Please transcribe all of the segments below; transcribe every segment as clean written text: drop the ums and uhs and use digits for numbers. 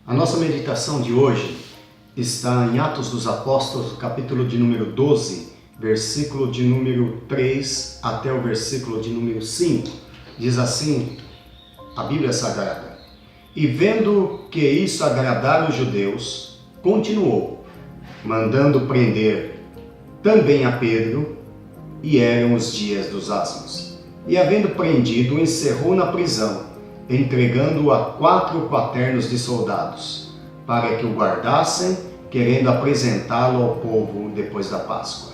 A nossa meditação de hoje está em Atos dos Apóstolos, capítulo de número 12, versículo de número 3 até o versículo de número 5. Diz assim a Bíblia Sagrada: E vendo que isso agradara os judeus, continuou, mandando prender também a Pedro, e eram os dias dos asmos. E havendo prendido, o encerrou na prisão, entregando-o a 4 quaternos de soldados, para que o guardassem, querendo apresentá-lo ao povo depois da Páscoa.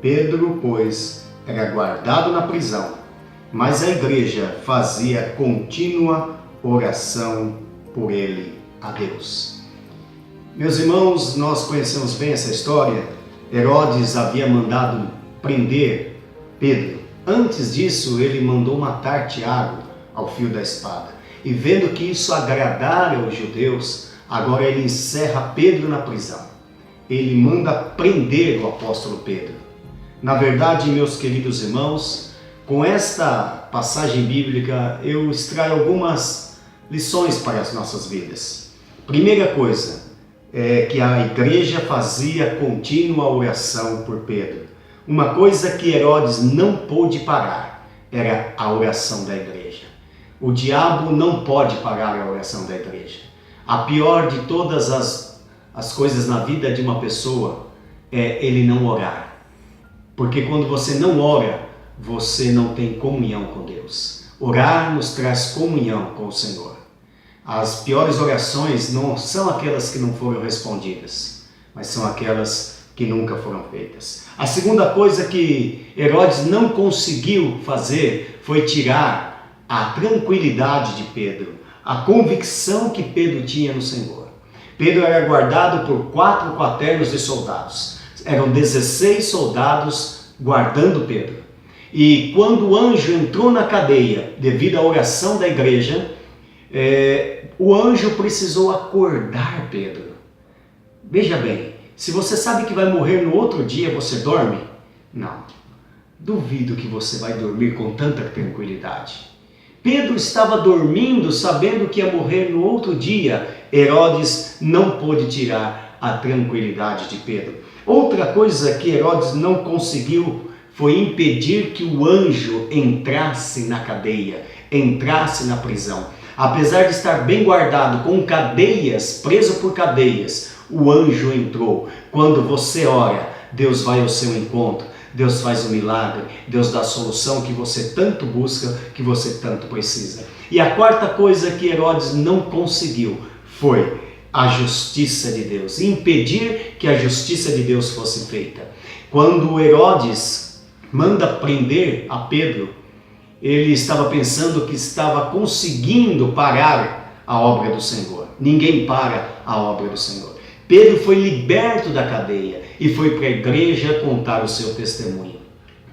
Pedro, pois, era guardado na prisão, mas a igreja fazia contínua oração por ele a Deus. Meus irmãos, nós conhecemos bem essa história. Herodes havia mandado prender Pedro. Antes disso, ele mandou matar Tiago ao fio da espada. E vendo que isso agradara aos judeus, agora ele encerra Pedro na prisão. Ele manda prender o apóstolo Pedro. Na verdade, meus queridos irmãos, com esta passagem bíblica eu extraio algumas lições para as nossas vidas. Primeira coisa é que a igreja fazia contínua oração por Pedro. Uma coisa que Herodes não pôde parar era a oração da igreja. O diabo não pode parar a oração da igreja. A pior de todas as coisas na vida de uma pessoa é ele não orar. Porque quando você não ora, você não tem comunhão com Deus. Orar nos traz comunhão com o Senhor. As piores orações não são aquelas que não foram respondidas, mas são aquelas que nunca foram feitas. A segunda coisa que Herodes não conseguiu fazer foi tirar a tranquilidade de Pedro, a convicção que Pedro tinha no Senhor. Pedro era guardado por 4 quaternos de soldados. Eram 16 soldados guardando Pedro. E quando o anjo entrou na cadeia, devido à oração da igreja, o anjo precisou acordar Pedro. Veja bem, se você sabe que vai morrer no outro dia, você dorme? Não. Duvido que você vai dormir com tanta tranquilidade. Pedro estava dormindo, sabendo que ia morrer no outro dia. Herodes não pôde tirar a tranquilidade de Pedro. Outra coisa que Herodes não conseguiu foi impedir que o anjo entrasse na cadeia, entrasse na prisão. Apesar de estar bem guardado com cadeias, preso por cadeias, o anjo entrou. Quando você ora, Deus vai ao seu encontro. Deus faz um milagre, Deus dá a solução que você tanto busca, que você tanto precisa. E a quarta coisa que Herodes não conseguiu foi a justiça de Deus, impedir que a justiça de Deus fosse feita. Quando Herodes manda prender a Pedro, ele estava pensando que estava conseguindo parar a obra do Senhor. Ninguém para a obra do Senhor. Pedro foi liberto da cadeia e foi para a igreja contar o seu testemunho.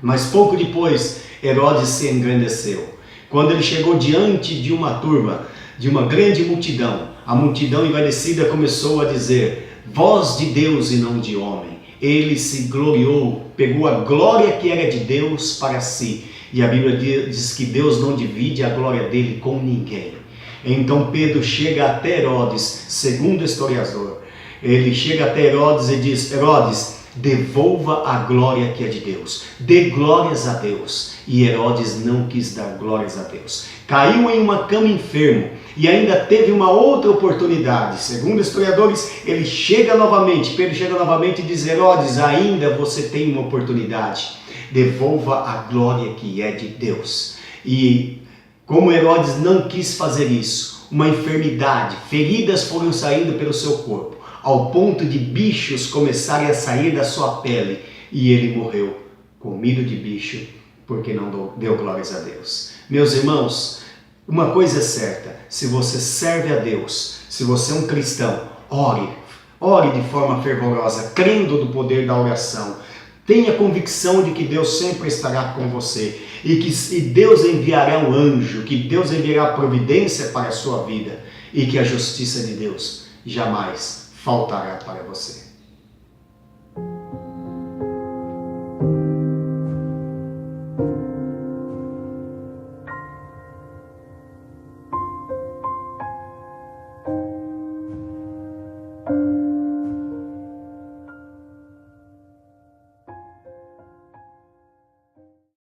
Mas pouco depois, Herodes se engrandeceu. Quando ele chegou diante de uma turba, de uma grande multidão, a multidão envaidecida começou a dizer: voz de Deus e não de homem. Ele se gloriou, pegou a glória que era de Deus para si. E a Bíblia diz que Deus não divide a glória dele com ninguém. Então Pedro chega até Herodes, segundo o historiador. Ele chega até Herodes e diz: Herodes, devolva a glória que é de Deus. Dê glórias a Deus. E Herodes não quis dar glórias a Deus. Caiu em uma cama enfermo e ainda teve uma outra oportunidade. Segundo historiadores, ele chega novamente. Pedro chega novamente e diz: Herodes, ainda você tem uma oportunidade. Devolva a glória que é de Deus. E como Herodes não quis fazer isso, uma enfermidade, feridas foram saindo pelo seu corpo, ao ponto de bichos começarem a sair da sua pele, e ele morreu comido de bicho, porque não deu glórias a Deus. Meus irmãos, uma coisa é certa: se você serve a Deus, se você é um cristão, ore de forma fervorosa, crendo no poder da oração. Tenha convicção de que Deus sempre estará com você e que Deus enviará um anjo, que Deus enviará providência para a sua vida e que a justiça de Deus jamais faltará para você.